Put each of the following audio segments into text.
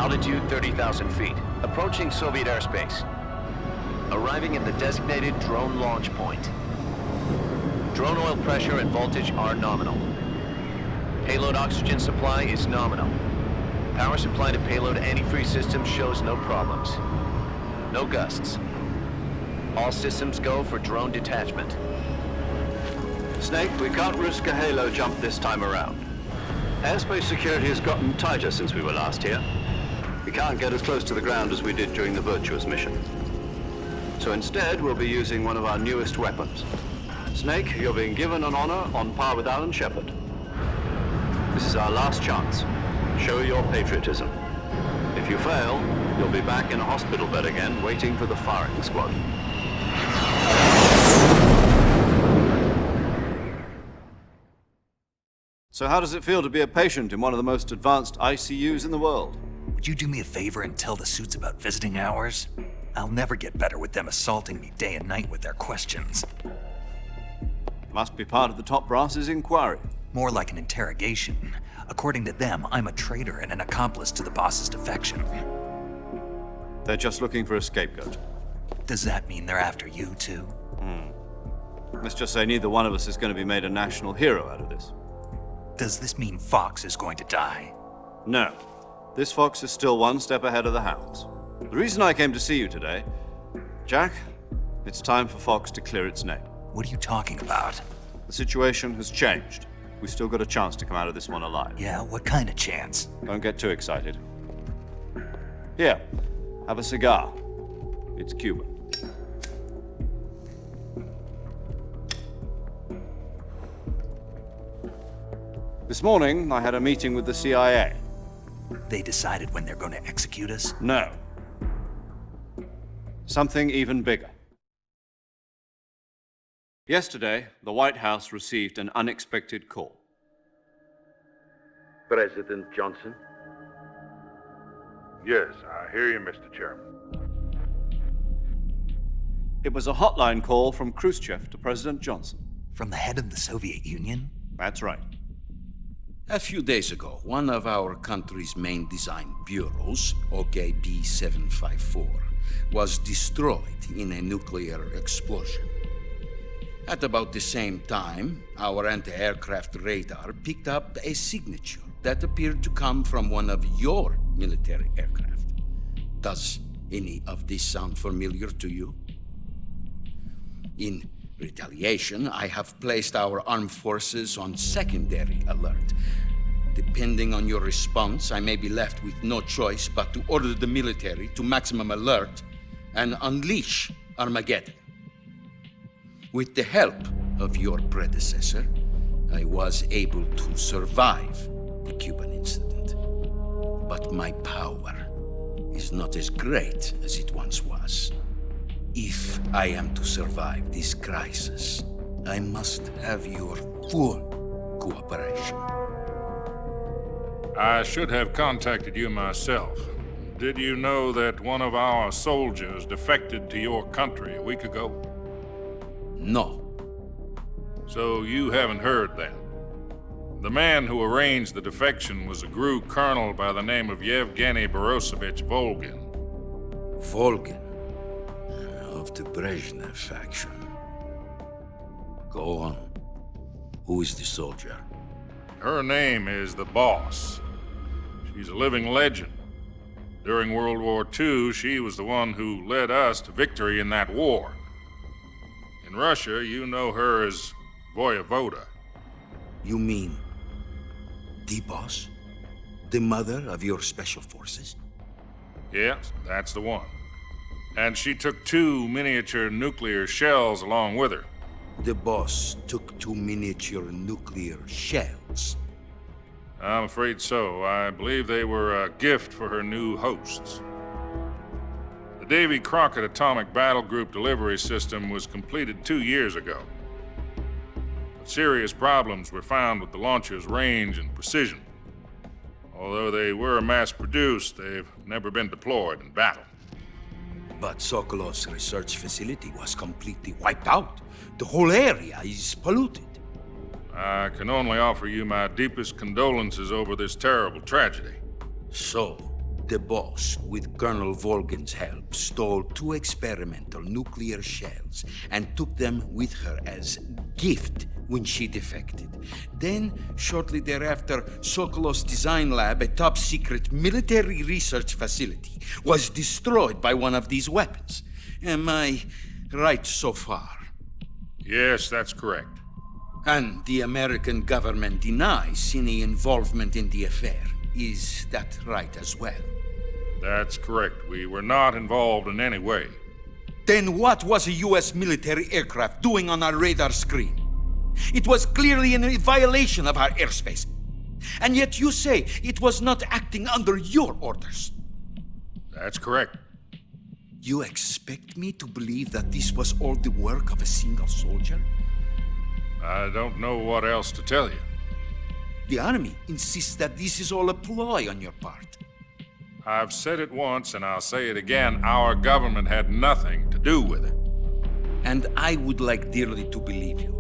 Altitude 30,000 feet. Approaching Soviet airspace. Arriving at the designated drone launch point. Drone oil pressure and voltage are nominal. Payload oxygen supply is nominal. Power supply to payload antifreeze system shows no problems. No gusts. All systems go for drone detachment. Snake, we can't risk a halo jump this time around. Airspace security has gotten tighter since we were last here. We can't get as close to the ground as we did during the Virtuous mission. So instead, we'll be using one of our newest weapons. Snake, you're being given an honor on par with Alan Shepard. This is our last chance. Show your patriotism. If you fail, you'll be back in a hospital bed again, waiting for the firing squad. So how does it feel to be a patient in one of the most advanced ICUs in the world? Would you do me a favor and tell the suits about visiting hours? I'll never get better with them assaulting me day and night with their questions. Must be part of the top brass's inquiry. More like an interrogation. According to them, I'm a traitor and an accomplice to the boss's defection. They're just looking for a scapegoat. Does that mean they're after you, too? Let's just say neither one of us is going to be made a national hero out of this. Does this mean Fox is going to die? No. This fox is still one step ahead of the hounds. The reason I came to see you today, Jack, it's time for Fox to clear its name. What are you talking about? The situation has changed. We've still got a chance to come out of this one alive. Yeah, what kind of chance? Don't get too excited. Here, have a cigar. It's Cuban. This morning, I had a meeting with the CIA. They decided when they're going to execute us? No. Something even bigger. Yesterday, the White House received an unexpected call. President Johnson? Yes, I hear you, Mr. Chairman. It was a hotline call from Khrushchev to President Johnson. From the head of the Soviet Union? That's right. A few days ago, one of our country's main design bureaus, OKB 754, was destroyed in a nuclear explosion. At about the same time, our anti-aircraft radar picked up a signature that appeared to come from one of your military aircraft. Does any of this sound familiar to you? In retaliation, I have placed our armed forces on secondary alert. Depending on your response, I may be left with no choice but to order the military to maximum alert and unleash Armageddon. With the help of your predecessor, I was able to survive the Cuban incident. But my power is not as great as it once was. If I am to survive this crisis, I must have your full cooperation. I should have contacted you myself. Did you know that one of our soldiers defected to your country a week ago? No. So you haven't heard then. The man who arranged the defection was a GRU colonel by the name of Yevgeny Borosovich Volgin. Volgin, of the Brezhnev faction. Go on. Who is the soldier? Her name is the Boss. She's a living legend. During World War II, she was the one who led us to victory in that war. In Russia, you know her as Voyevoda. You mean the boss? The mother of your special forces? Yes, that's the one. And she took 2 miniature nuclear shells along with her. The boss took 2 miniature nuclear shells. I'm afraid so. I believe they were a gift for her new hosts. The Davy Crockett Atomic Battle Group delivery system was completed 2 years ago. But serious problems were found with the launcher's range and precision. Although they were mass-produced, they've never been deployed in battle. But Sokolov's research facility was completely wiped out. The whole area is polluted. I can only offer you my deepest condolences over this terrible tragedy. So, The boss, with Colonel Volgin's help, stole 2 experimental nuclear shells and took them with her as gift when she defected. Then, shortly thereafter, Sokolov's design lab, a top-secret military research facility, was destroyed by one of these weapons. Am I right so far? Yes, that's correct. And the American government denies any involvement in the affair. Is that right as well? That's correct. We were not involved in any way. Then what was a U.S. military aircraft doing on our radar screen? It was clearly in violation of our airspace. And yet you say it was not acting under your orders. That's correct. You expect me to believe that this was all the work of a single soldier? I don't know what else to tell you. The army insists that this is all a ploy on your part. I've said it once and I'll say it again. Our government had nothing to do with it. And I would like dearly to believe you.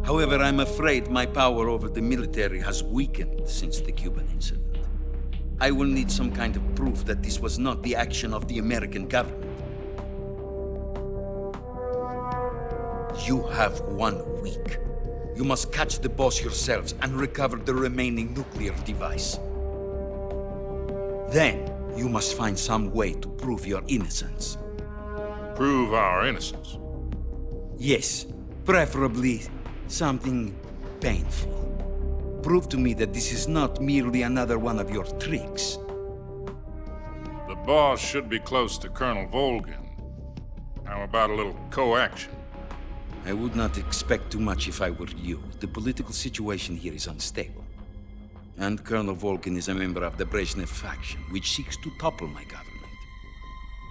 However, I'm afraid my power over the military has weakened since the Cuban incident. I will need some kind of proof that this was not the action of the American government. You have 1 week. You must catch the boss yourselves and recover the remaining nuclear device. Then, you must find some way to prove your innocence. Prove our innocence. Yes, preferably something painful. Prove to me that this is not merely another one of your tricks. The boss should be close to Colonel Volgin. How about a little coaction? I would not expect too much if I were you. The political situation here is unstable. And Colonel Volgin is a member of the Brezhnev faction, which seeks to topple my government.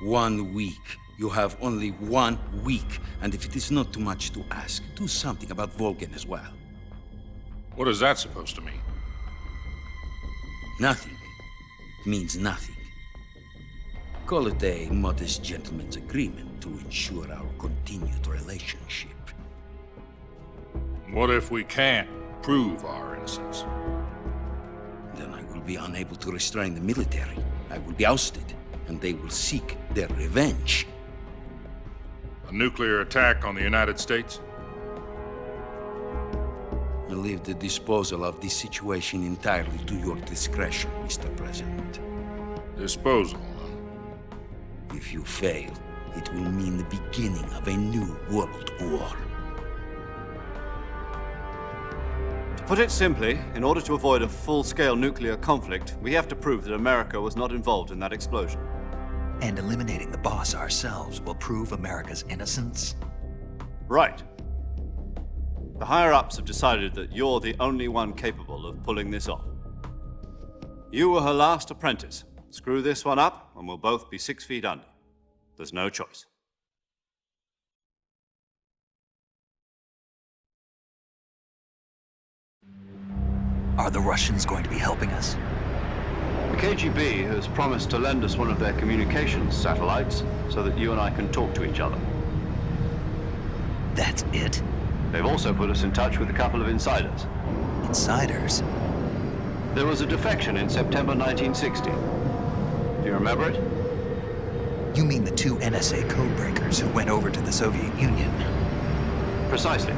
1 week. You have only 1 week. And if it is not too much to ask, do something about Volgin as well. What is that supposed to mean? Nothing. It means nothing. Call it a modest gentleman's agreement to ensure our continued relationship. What if we can't prove our innocence? Then I will be unable to restrain the military. I will be ousted, and they will seek their revenge. A nuclear attack on the United States? I leave the disposal of this situation entirely to your discretion, Mr. President. Disposal. If you fail, it will mean the beginning of a new world war. To put it simply, in order to avoid a full-scale nuclear conflict, we have to prove that America was not involved in that explosion. And eliminating the boss ourselves will prove America's innocence? Right. The higher-ups have decided that you're the only one capable of pulling this off. You were her last apprentice. Screw this one up, and we'll both be 6 feet under. There's no choice. Are the Russians going to be helping us? The KGB has promised to lend us one of their communications satellites so that you and I can talk to each other. That's it? They've also put us in touch with a couple of insiders. Insiders? There was a defection in September 1960. Do you remember it? You mean the 2 NSA codebreakers who went over to the Soviet Union? Precisely.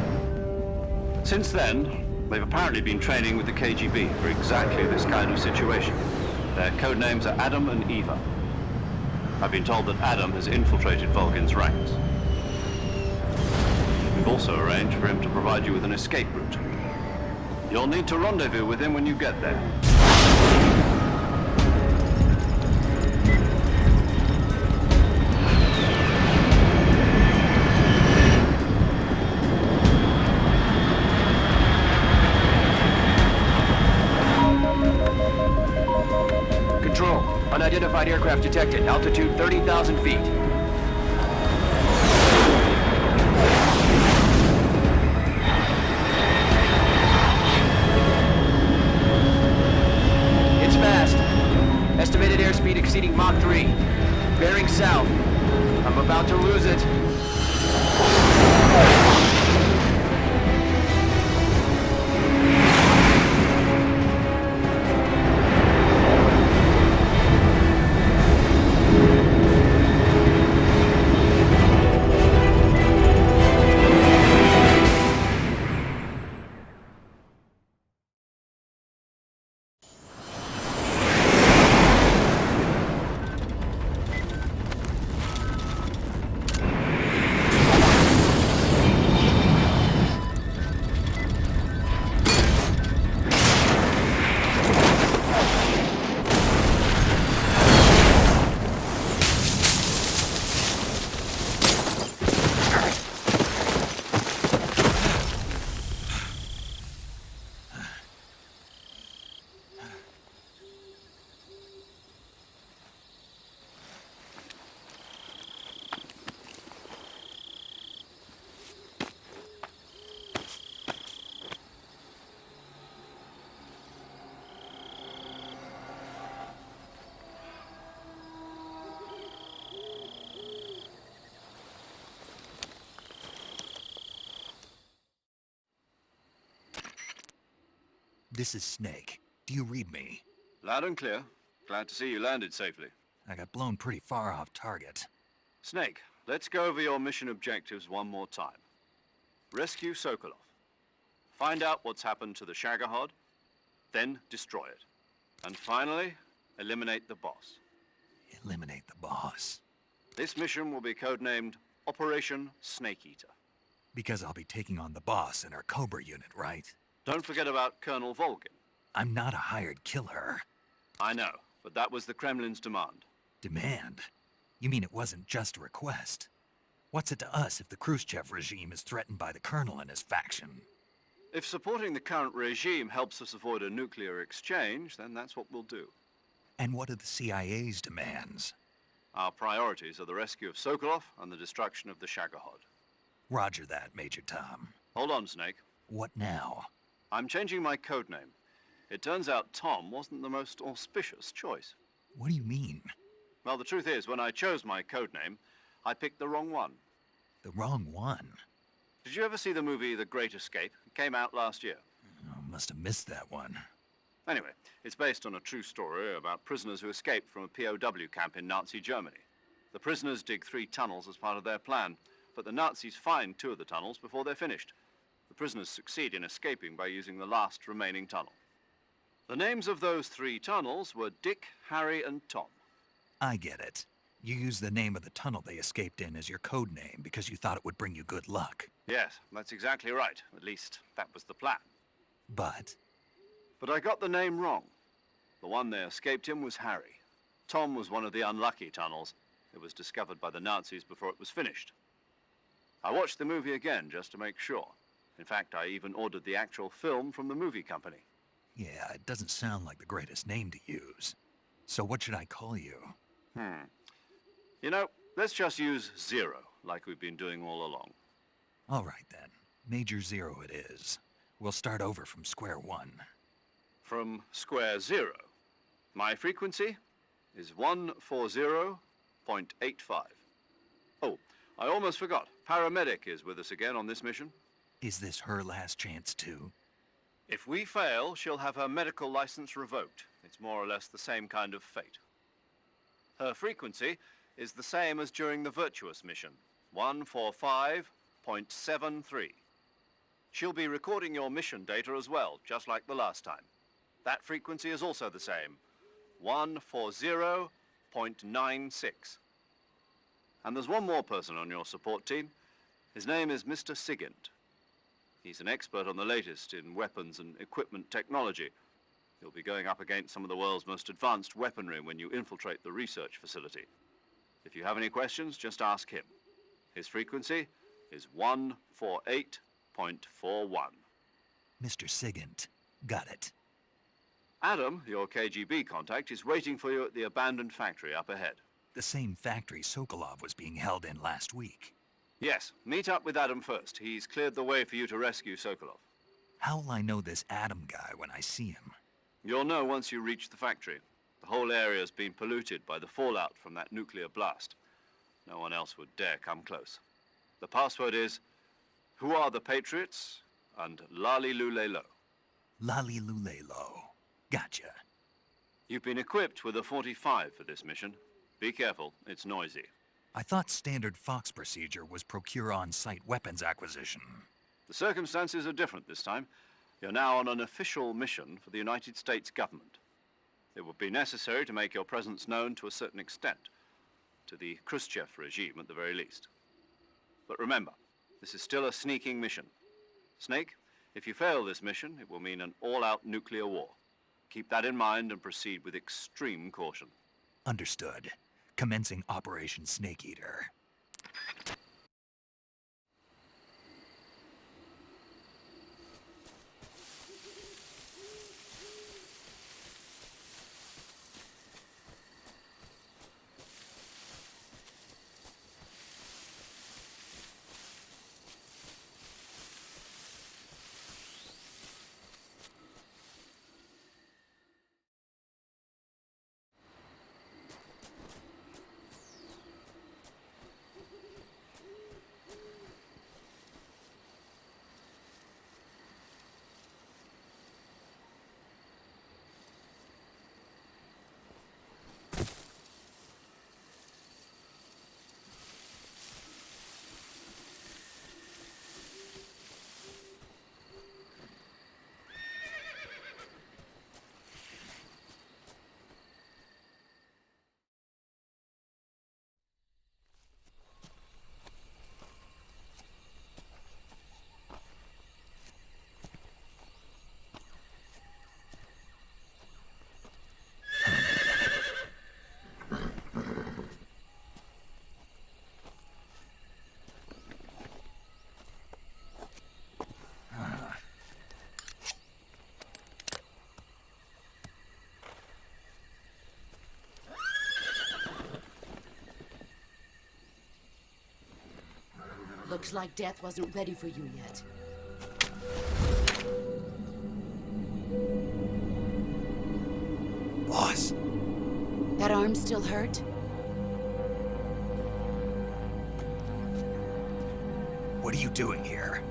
Since then, they've apparently been training with the KGB for exactly this kind of situation. Their code names are Adam and Eva. I've been told that Adam has infiltrated Volgin's ranks. We've also arranged for him to provide you with an escape route. You'll need to rendezvous with him when you get there. Control. Unidentified aircraft detected. Altitude 30,000 feet. It's fast. Estimated airspeed exceeding Mach 3. Bearing south. I'm about to lose it. This is Snake. Do you read me? Loud and clear. Glad to see you landed safely. I got blown pretty far off target. Snake, let's go over your mission objectives one more time. Rescue Sokolov. Find out what's happened to the Shagohod, then destroy it. And finally, eliminate the boss. Eliminate the boss. This mission will be codenamed Operation Snake Eater. Because I'll be taking on the boss in our Cobra unit, right? Don't forget about Colonel Volgin. I'm not a hired killer. I know, but that was the Kremlin's demand. Demand? You mean it wasn't just a request? What's it to us if the Khrushchev regime is threatened by the Colonel and his faction? If supporting the current regime helps us avoid a nuclear exchange, then that's what we'll do. And what are the CIA's demands? Our priorities are the rescue of Sokolov and the destruction of the Shagohod. Roger that, Major Tom. Hold on, Snake. What now? I'm changing my codename. It turns out Tom wasn't the most auspicious choice. What do you mean? Well, the truth is, when I chose my codename, I picked the wrong one. The wrong one? Did you ever see the movie The Great Escape? It came out last year. Oh, must have missed that one. Anyway, it's based on a true story about prisoners who escaped from a POW camp in Nazi Germany. The prisoners dig 3 tunnels as part of their plan, but the Nazis find 2 of the tunnels before they're finished. The prisoners succeed in escaping by using the last remaining tunnel. The names of those 3 tunnels were Dick, Harry, and Tom. I get it. You used the name of the tunnel they escaped in as your code name because you thought it would bring you good luck. Yes, that's exactly right. At least, that was the plan. But But I got the name wrong. The one they escaped in was Harry. Tom was one of the unlucky tunnels. It was discovered by the Nazis before it was finished. I watched the movie again just to make sure. In fact, I even ordered the actual film from the movie company. yeah, it doesn't sound like the greatest name to use. So what should I call you? You know, let's just use Zero, like we've been doing all along. All right then. Major Zero it is. We'll start over from square one. From square 0. My frequency is 140.85. Oh, I almost forgot. Paramedic is with us again on this mission. Is this her last chance too? If we fail, she'll have her medical license revoked. It's more or less the same kind of fate. Her frequency is the same as during the Virtuous mission, 145.73. She'll be recording your mission data as well, just like the last time. That frequency is also the same, 140.96. And there's one more person on your support team. His name is Mr. Sigint. He's an expert on the latest in weapons and equipment technology. You'll be going up against some of the world's most advanced weaponry when you infiltrate the research facility. If you have any questions, just ask him. His frequency is 148.41. Mr. Sigint. Got it. Adam, your KGB contact, is waiting for you at the abandoned factory up ahead. The same factory Sokolov was being held in last week. Yes, meet up with Adam first. He's cleared the way for you to rescue Sokolov. How will I know this Adam guy when I see him? You'll know once you reach the factory. The whole area's been polluted by the fallout from that nuclear blast. No one else would dare come close. The password is, "Who are the Patriots?" and Lali Lulelo. Lali Lulelo. Gotcha. You've been equipped with a 45 for this mission. Be careful, it's noisy. I thought standard Fox procedure was procure on-site weapons acquisition. The circumstances are different this time. You're now on an official mission for the United States government. It would be necessary to make your presence known to a certain extent, to the Khrushchev regime at the very least. But remember, this is still a sneaking mission. Snake, if you fail this mission, it will mean an all-out nuclear war. Keep that in mind and proceed with extreme caution. Understood. Commencing Operation Snake Eater. Looks like death wasn't ready for you yet. Boss, That arm still hurt? what are you doing here?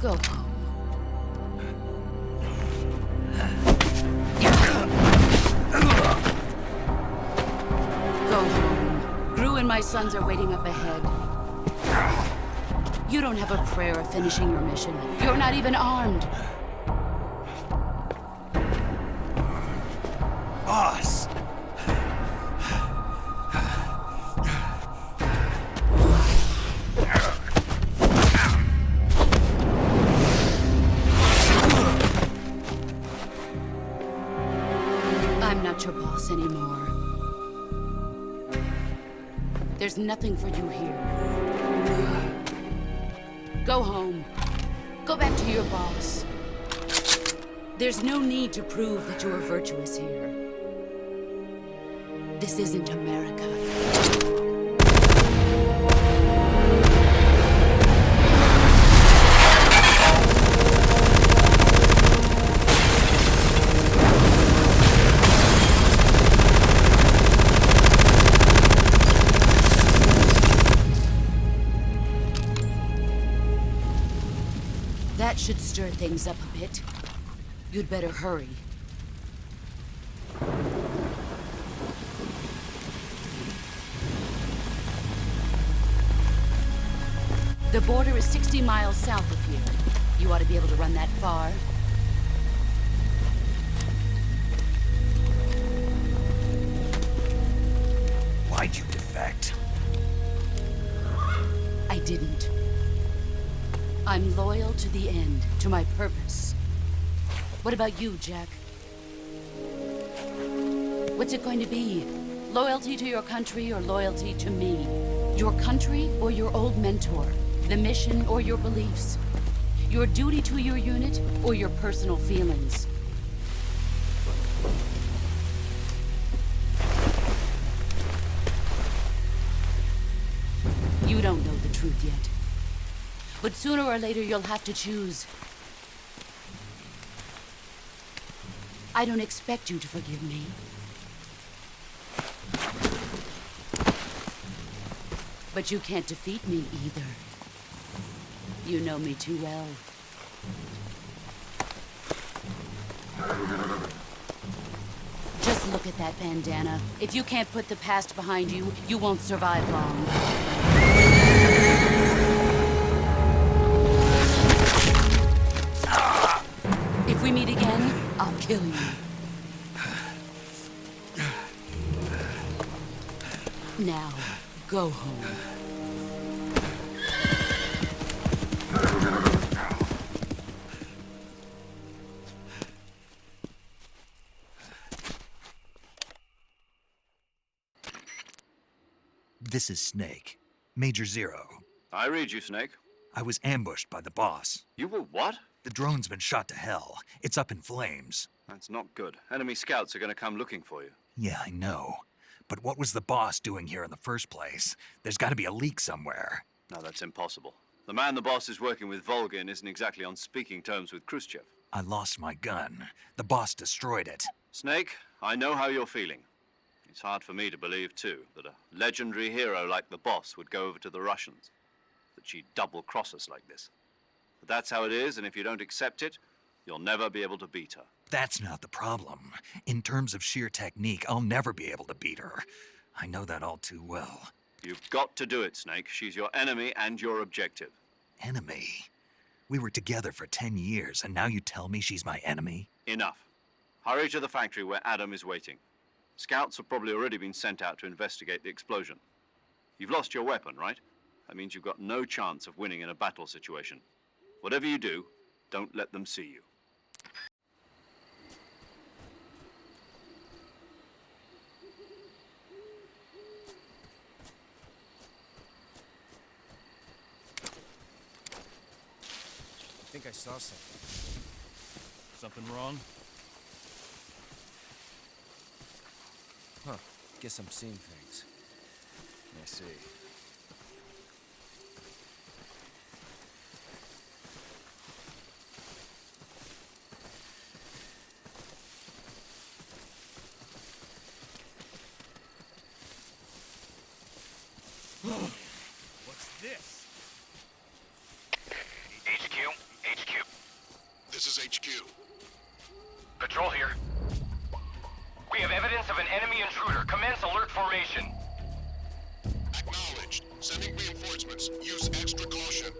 Go home. Go home. Gru and my sons are waiting up ahead. You don't have a prayer of finishing your mission. You're not even armed. Boss! I'm not your boss anymore. There's nothing for you here. Go home. Go back to your boss. There's no need to prove that you are virtuous here. This isn't America. That should stir things up a bit. You'd better hurry. The border is 60 miles south of here. You ought to be able to run that far. Why'd you defect? I didn't. I'm loyal to the end, to my purpose. What about you, Jack? What's it going to be? Loyalty to your country or loyalty to me? Your country or your old mentor? The mission or your beliefs? Your duty to your unit or your personal feelings? You don't know the truth yet. But sooner or later, you'll have to choose. I don't expect you to forgive me. But you can't defeat me either. You know me too well. Just look at that bandana. If you can't put the past behind you, you won't survive long. If we meet again, I'll kill you. Now, go home. This is Snake. Major Zero. I read you, Snake. I was ambushed by the boss. You were what? The drone's been shot to hell. It's up in flames. That's not good. Enemy scouts are going to come looking for you. Yeah, I know. But what was the boss doing here in the first place? There's got to be a leak somewhere. No, that's impossible. The man the boss is working with, Volgin, isn't exactly on speaking terms with Khrushchev. I lost my gun. The boss destroyed it. Snake, I know how you're feeling. It's hard for me to believe, too, that a legendary hero like the boss would go over to the Russians. That she'd double-cross us like this. But that's how it is, and if you don't accept it, you'll never be able to beat her. That's not the problem. In terms of sheer technique, I'll never be able to beat her. I know that all too well. You've got to do it, Snake. She's your enemy and your objective. Enemy? We were together for 10 years, and now you tell me she's my enemy? Enough. Hurry to the factory where Adam is waiting. Scouts have probably already been sent out to investigate the explosion. You've lost your weapon, right? That means you've got no chance of winning in a battle situation. Whatever you do, don't let them see you. think I saw something. Something wrong? Huh. Guess I'm seeing things. I see. What's this? HQ. This is HQ. Patrol here. We have evidence of an enemy intruder. Commence alert formation. Acknowledged. Sending reinforcements. Use extra caution.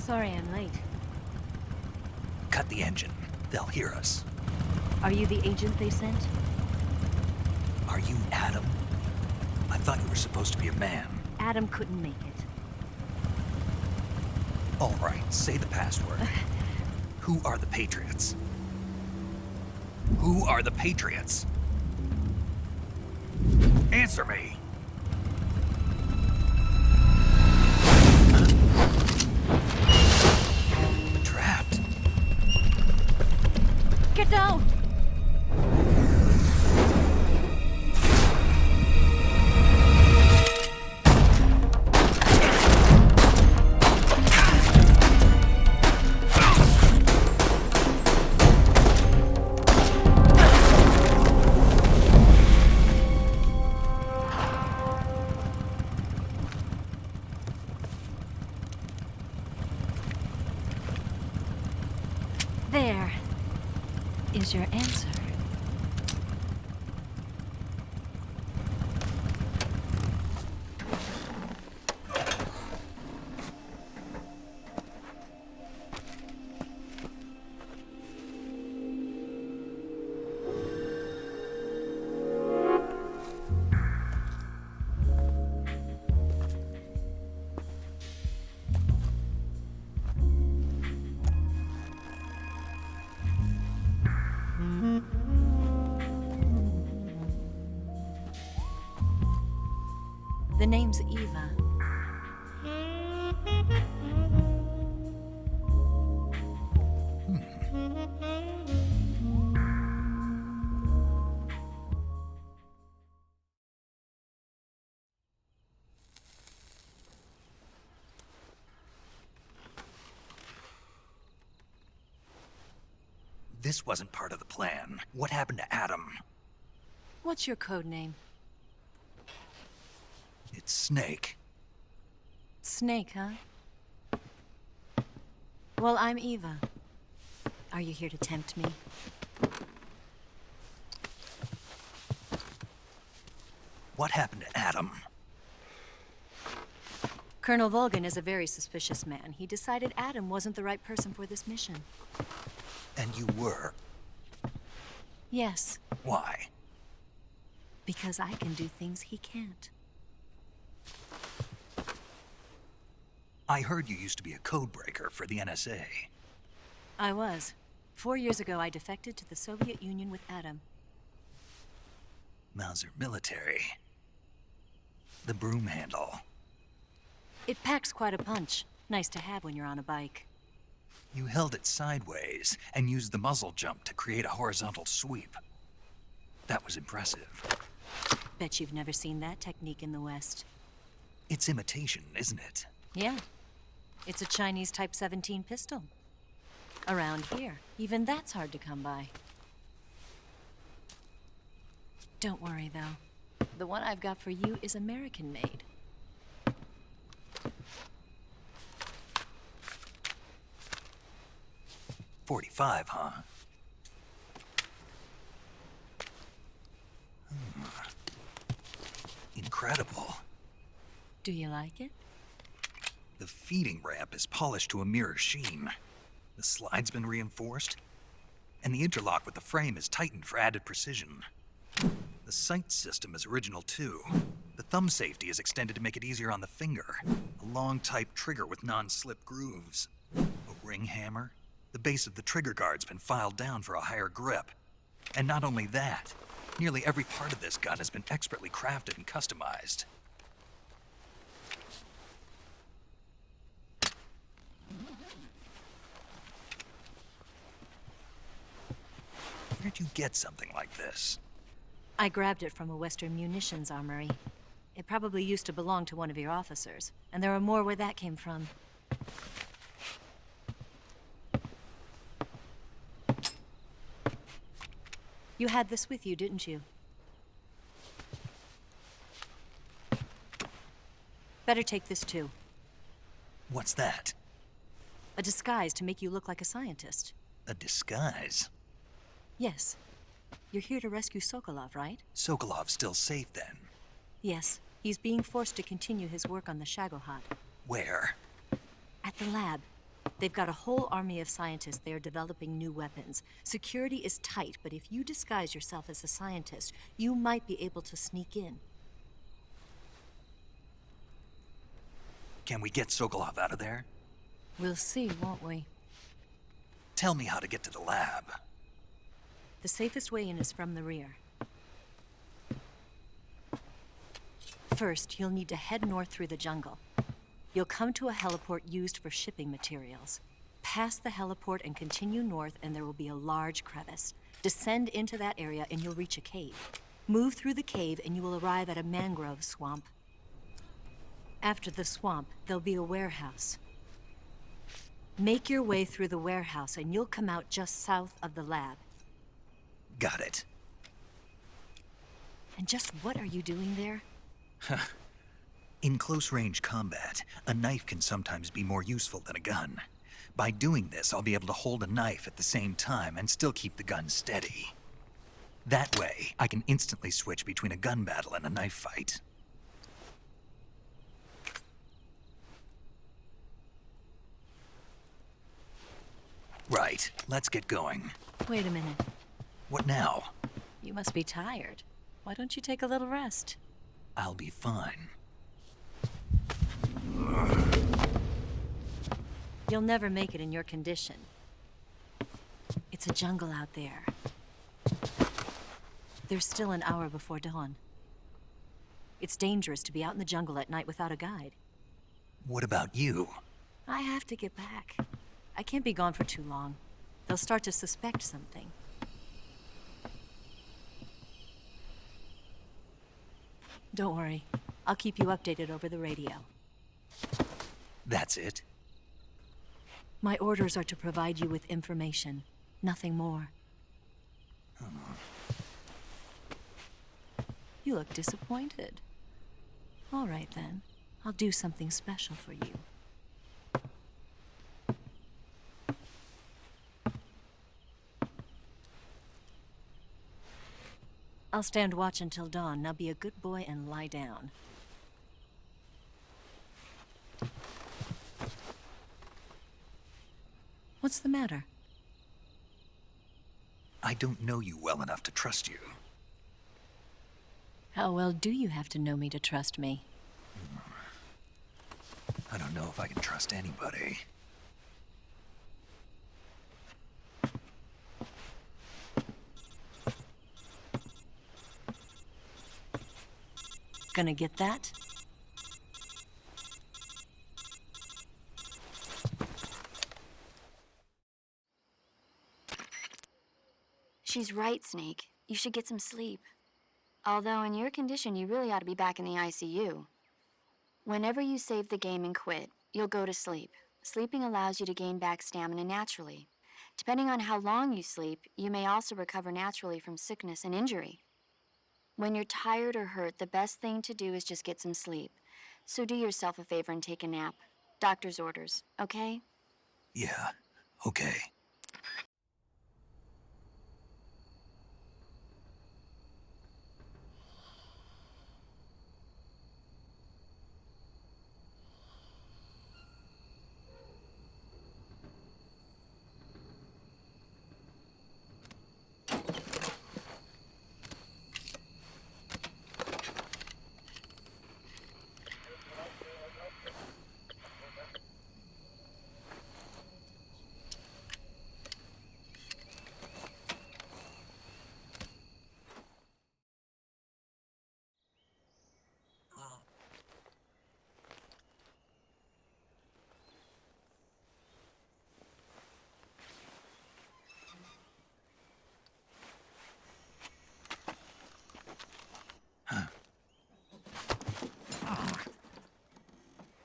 Sorry I'm late. Cut the engine. They'll hear us. Are you the agent they sent? Are you Adam? I thought you were supposed to be a man. Adam couldn't make it. All right, say the password. Who are the Patriots? Who are the Patriots? Answer me! Trapped. Get down! There is your answer. The name's Eva. This wasn't part of the plan. What happened to Adam? What's your code name? It's Snake. Snake, huh? Well, I'm Eva. Are you here to tempt me? What happened to Adam? Colonel Volgin is a very suspicious man. He decided Adam wasn't the right person for this mission. And you were? Yes, Why? because I can do things he can't. I heard you used to be a codebreaker for the NSA. I was. 4 years ago, I defected to the Soviet Union with Adam. Mauser military. The broom handle. It packs quite a punch. Nice to have when you're on a bike. You held it sideways and used the muzzle jump to create a horizontal sweep. That was impressive. Bet you've never seen that technique in the West. It's imitation, isn't it? Yeah. It's a Chinese Type 17 pistol. Around here, even that's hard to come by. Don't worry, though. The one I've got for you is American-made. .45, huh? Incredible. Do you like it? The feeding ramp is polished to a mirror sheen. The slide's been reinforced, and the interlock with the frame is tightened for added precision. The sight system is original too. The thumb safety is extended to make it easier on the finger. A long type trigger with non-slip grooves. A ring hammer. The base of the trigger guard's been filed down for a higher grip. And not only that, nearly every part of this gun has been expertly crafted and customized. Where'd you get something like this? I grabbed it from a Western munitions armory. It probably used to belong to one of your officers, and there are more where that came from. You had this with you, didn't you? Better take this too. What's that? A disguise to make you look like a scientist. A disguise? Yes. You're here to rescue Sokolov, right? Sokolov's still safe then? Yes. He's being forced to continue his work on the Shagohod. Where? At the lab. They've got a whole army of scientists there developing new weapons. Security is tight, but if you disguise yourself as a scientist, you might be able to sneak in. Can we get Sokolov out of there? We'll see, won't we? Tell me how to get to the lab. The safest way in is from the rear. First, you'll need to head north through the jungle. You'll come to a heliport used for shipping materials. Pass the heliport and continue north, and there will be a large crevice. Descend into that area and you'll reach a cave. Move through the cave and you will arrive at a mangrove swamp. After the swamp, there'll be a warehouse. Make your way through the warehouse and you'll come out just south of the lab. Got it. And just what are you doing there? In close-range combat, a knife can sometimes be more useful than a gun. By doing this, I'll be able to hold a knife at the same time and still keep the gun steady. That way, I can instantly switch between a gun battle and a knife fight. Right, let's get going. Wait a minute. What now? You must be tired. Why don't you take a little rest? I'll be fine. You'll never make it in your condition. It's a jungle out there. There's still an hour before dawn. It's dangerous to be out in the jungle at night without a guide. What about you? I have to get back. I can't be gone for too long. They'll start to suspect something. Don't worry. I'll keep you updated over the radio. That's it? My orders are to provide you with information. Nothing more. You look disappointed. All right, then. I'll do something special for you. I'll stand watch until dawn. Now be a good boy and lie down. What's the matter? I don't know you well enough to trust you. How well do you have to know me to trust me? I don't know if I can trust anybody. Gonna get that? She's right, Snake. You should get some sleep. Although in your condition, you really ought to be back in the ICU. Whenever you save the game and quit, you'll go to sleep. Sleeping allows you to gain back stamina naturally. Depending on how long you sleep, you may also recover naturally from sickness and injury. When you're tired or hurt, the best thing to do is just get some sleep. So do yourself a favor and take a nap. Doctor's orders, okay? Yeah, okay.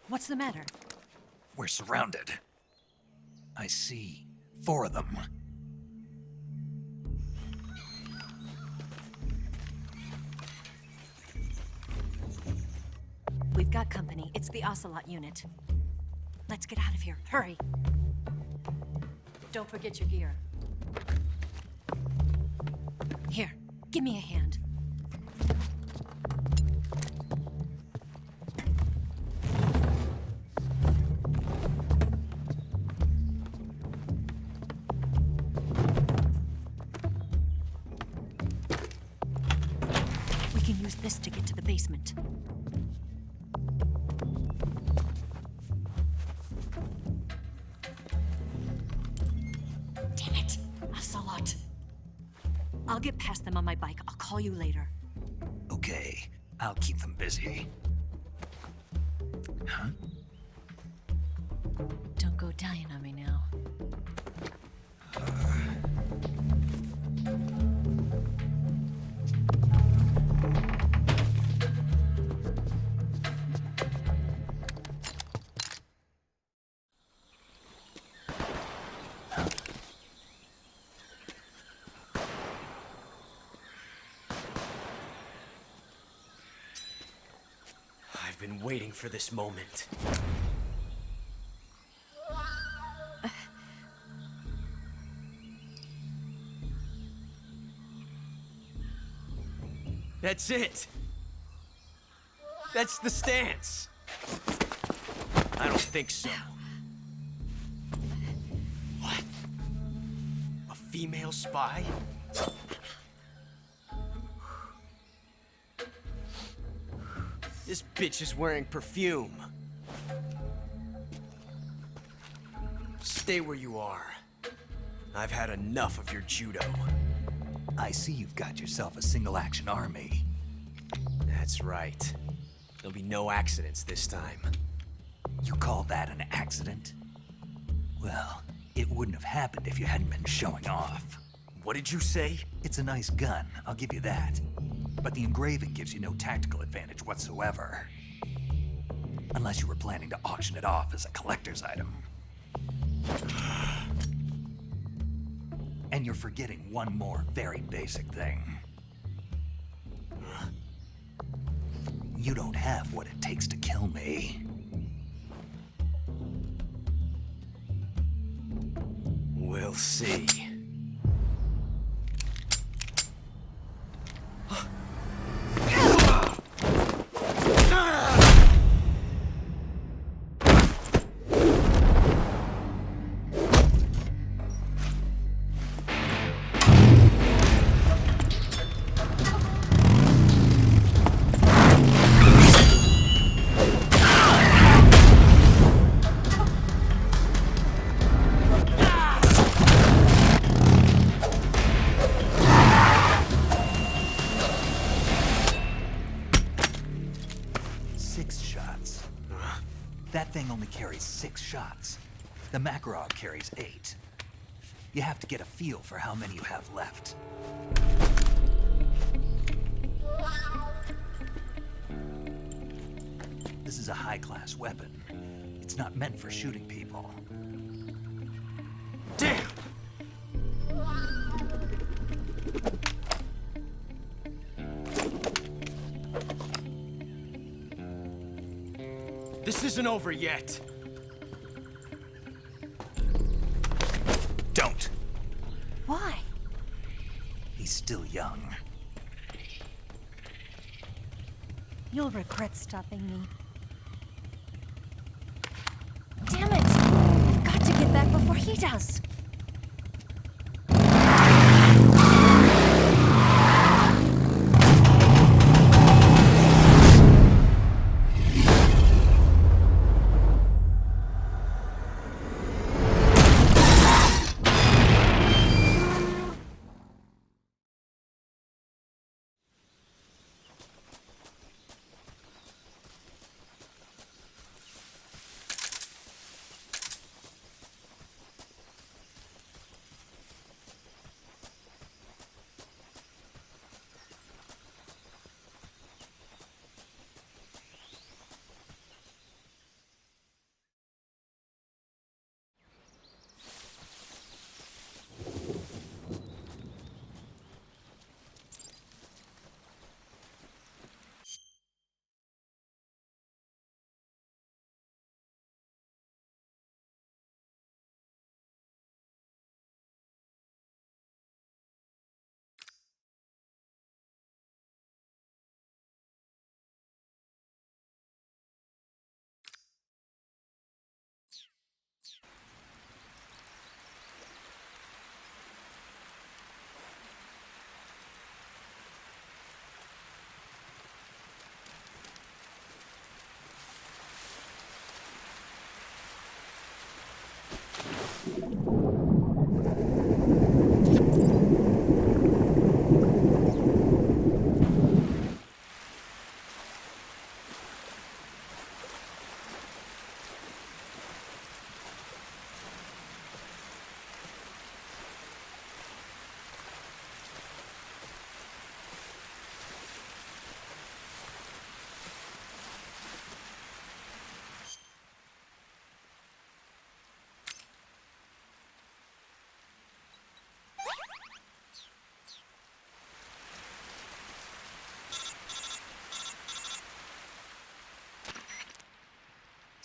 What's the matter? We're surrounded. I see 4 of them. We've got company. It's the Ocelot unit. Let's get out of here. Hurry. Don't forget your gear. Here, give me a hand. to the basement. Damn it! Ocelot! I'll get past them on my bike. I'll call you later. Okay, I'll keep them busy. Huh? Don't go dying on me now. I've been waiting for this moment. That's it. That's the stance. I don't think so. What? A female spy? This bitch is wearing perfume. Stay where you are. I've had enough of your judo. I see you've got yourself a single-action army. That's right. There'll be no accidents this time. You call that an accident? Well, it wouldn't have happened if you hadn't been showing off. What did you say? It's a nice gun, I'll give you that. But the engraving gives you no tactical advantage whatsoever. Unless you were planning to auction it off as a collector's item. And you're forgetting one more very basic thing. You don't have what it takes to kill me. We'll see. That thing only carries 6 shots. The Makarov carries 8. You have to get a feel for how many you have left. This is a high-class weapon. It's not meant for shooting people. Damn! This isn't over yet. Don't. Why? He's still young. You'll regret stopping me. Damn it! I've got to get back before he does.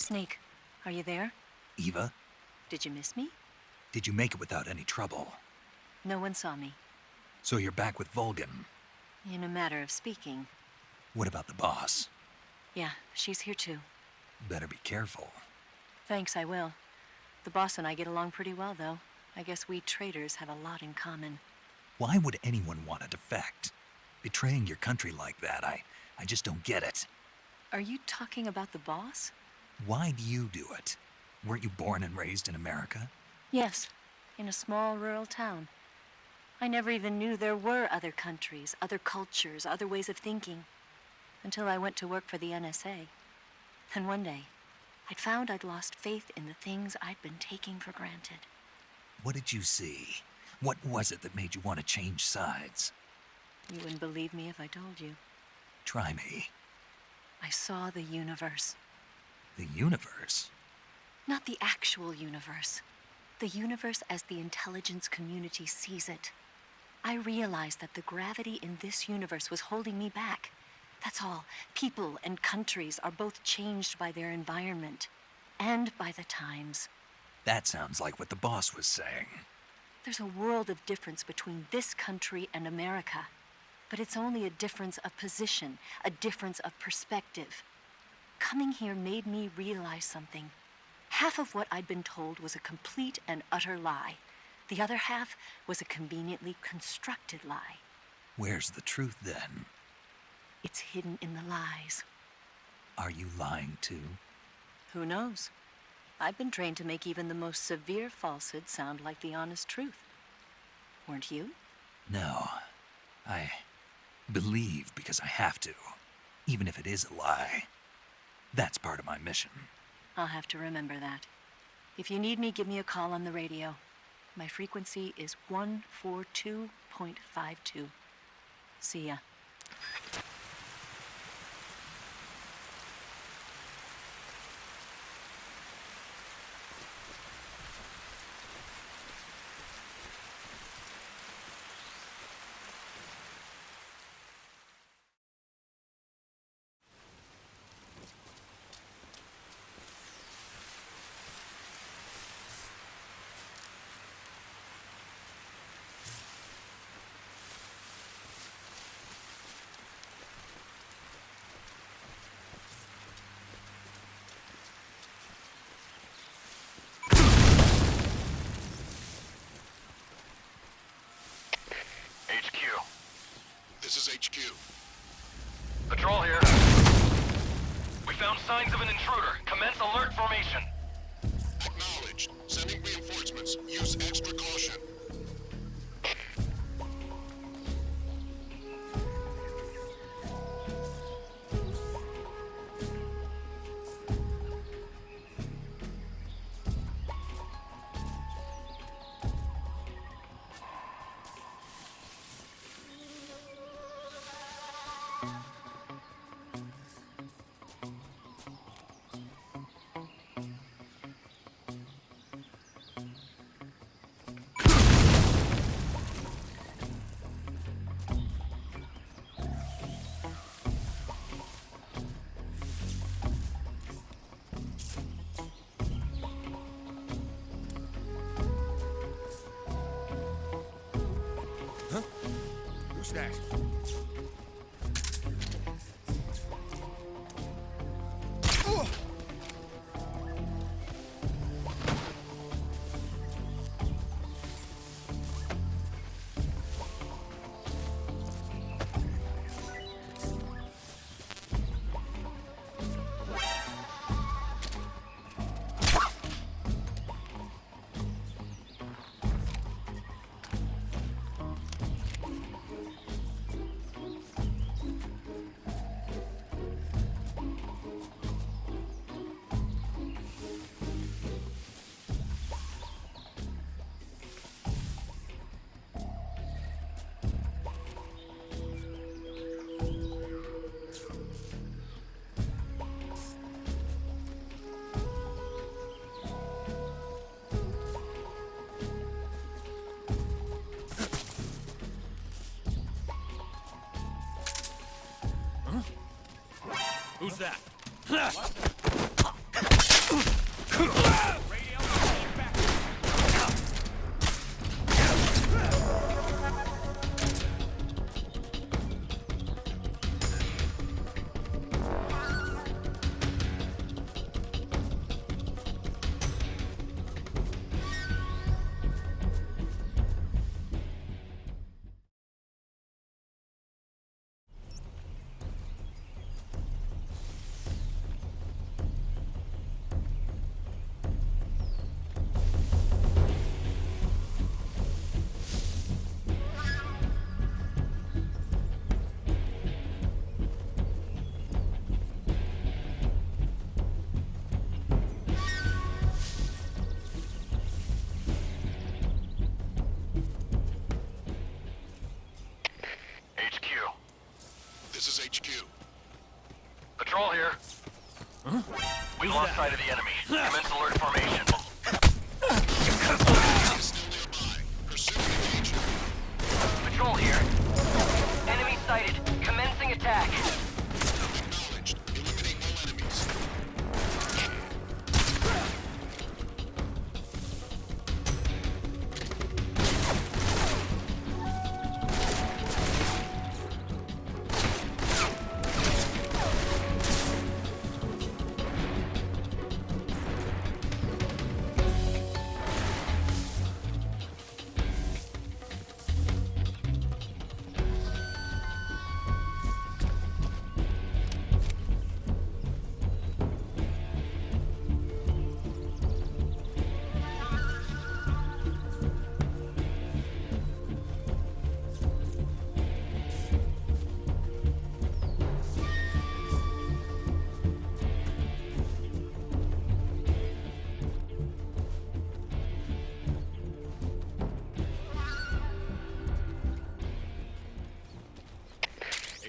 Snake, are you there? Eva, Did you miss me? did you make it without any trouble? No one saw me. So you're back with Volgan. In a matter of speaking. What about the boss? Yeah, she's here too. Better be careful. Thanks, I will. The boss and I get along pretty well, though. I guess we traitors have a lot in common. Why would anyone want to defect? Betraying your country like that, I just don't get it. Are you talking about the boss? Why do you do it? Weren't you born and raised in America? Yes, in a small rural town. I never even knew there were other countries, other cultures, other ways of thinking. Until I went to work for the NSA. Then one day, I'd found I'd lost faith in the things I'd been taking for granted. What did you see? What was it that made you want to change sides? You wouldn't believe me if I told you. Try me. I saw the universe. The universe? Not the actual universe. The universe as the intelligence community sees it. I realized that the gravity in this universe was holding me back. That's all. People and countries are both changed by their environment. And by the times. That sounds like what the boss was saying. There's a world of difference between this country and America. But it's only a difference of position, a difference of perspective. Coming here made me realize something. Half of what I'd been told was a complete and utter lie. The other half was a conveniently constructed lie. Where's the truth then? It's hidden in the lies. Are you lying too? Who knows? I've been trained to make even the most severe falsehood sound like the honest truth. Weren't you? No. I believe because I have to, even if it is a lie. That's part of my mission. I'll have to remember that. If you need me, give me a call on the radio. My frequency is 142.52. See ya. This is HQ. Patrol here. We found signs of an intruder. Commence alert formation. Acknowledged. Sending reinforcements. Use extra caution. Who's that? Who's that? This is HQ. Patrol here. Huh? We lost sight of the enemy. Commence alert formation. Patrol here. Enemy sighted. Commencing attack. Acknowledged. Eliminate all enemies.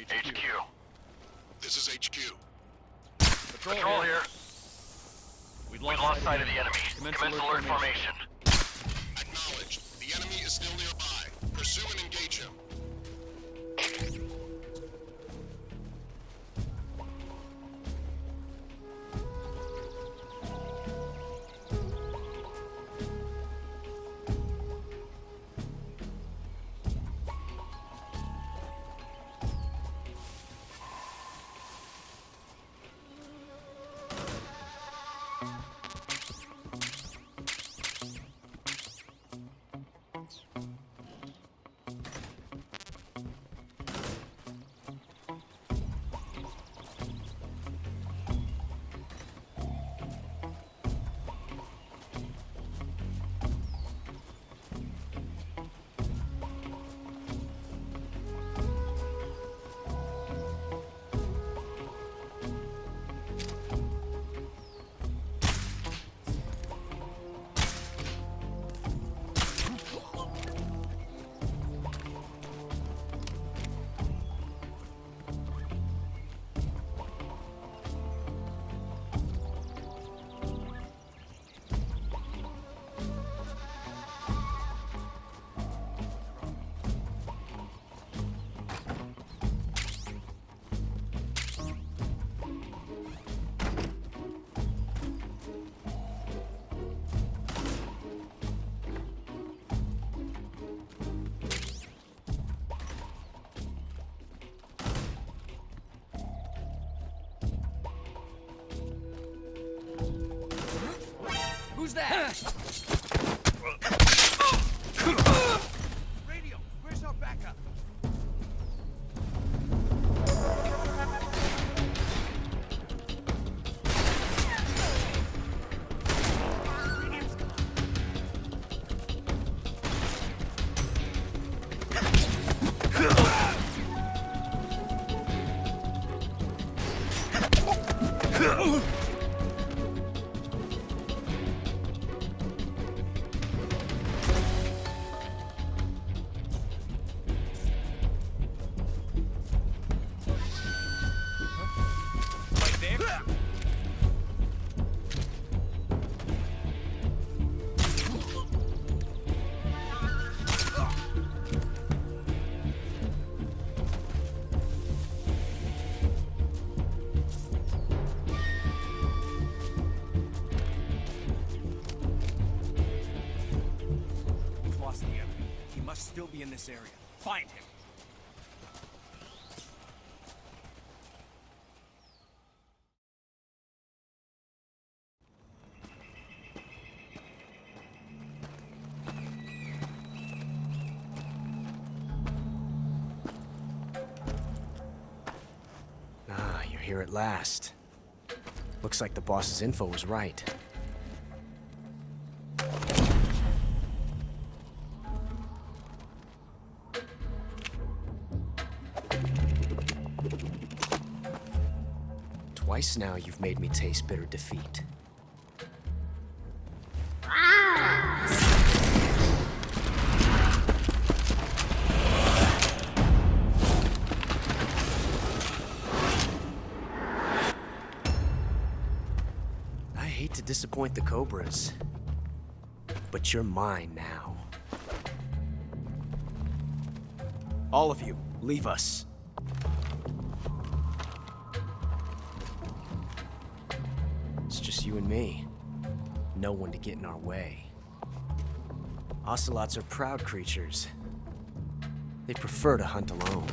HQ. This is HQ. Patrol here. We lost sight of the enemy. Commence alert formation. Acknowledged. The enemy is still nearby. Pursue and engage him. Who's that? Radio, where's our backup? still be in this area. Find him. Ah, you're here at last. Looks like the boss's info was right. Twice now you've made me taste bitter defeat. I hate to disappoint the Cobras, but you're mine now. All of you, leave us. It's just you and me. No one to get in our way. Ocelots are proud creatures. They prefer to hunt alone.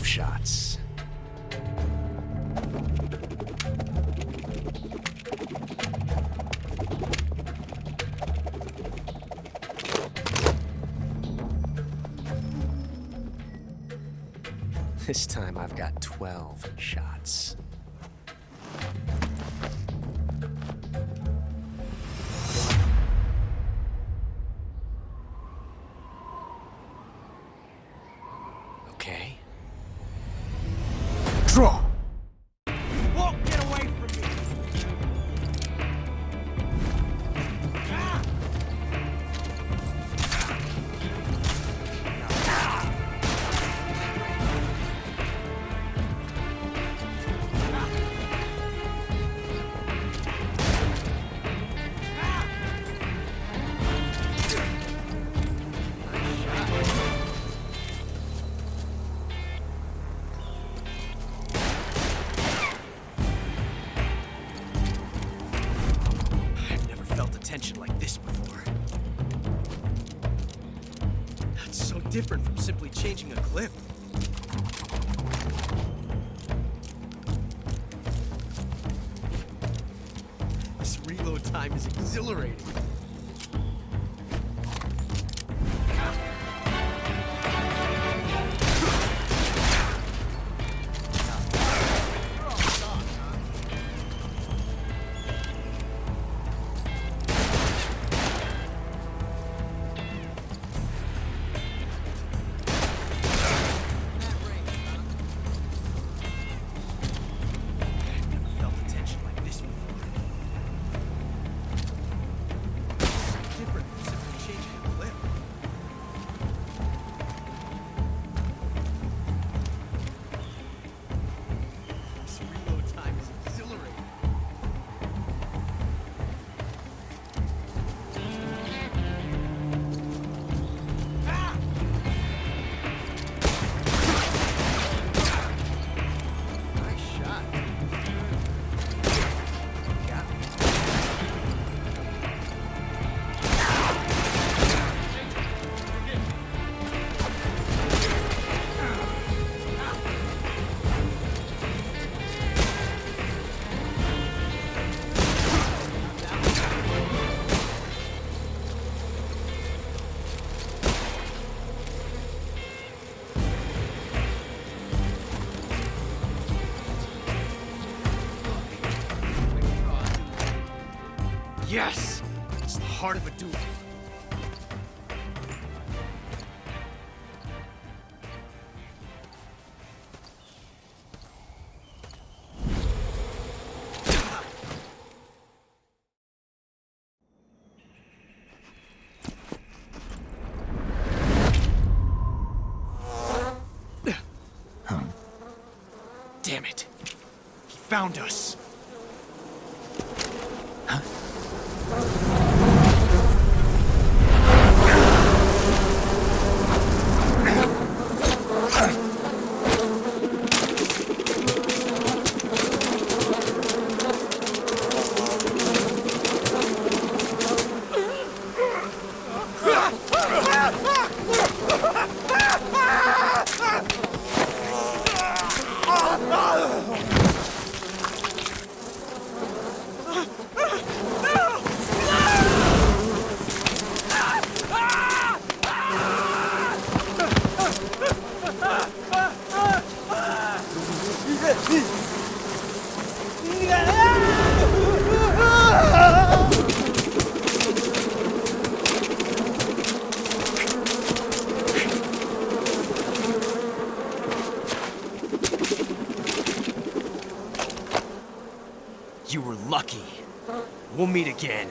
Shots. This time I've got 12 shots. Okay. Draw! You won't get away from me! Ah! 'Tension like this before. That's so different from simply changing a clip. This reload time is exhilarating. Yes! It's the heart of a duel. Damn it. He found us. We'll meet again.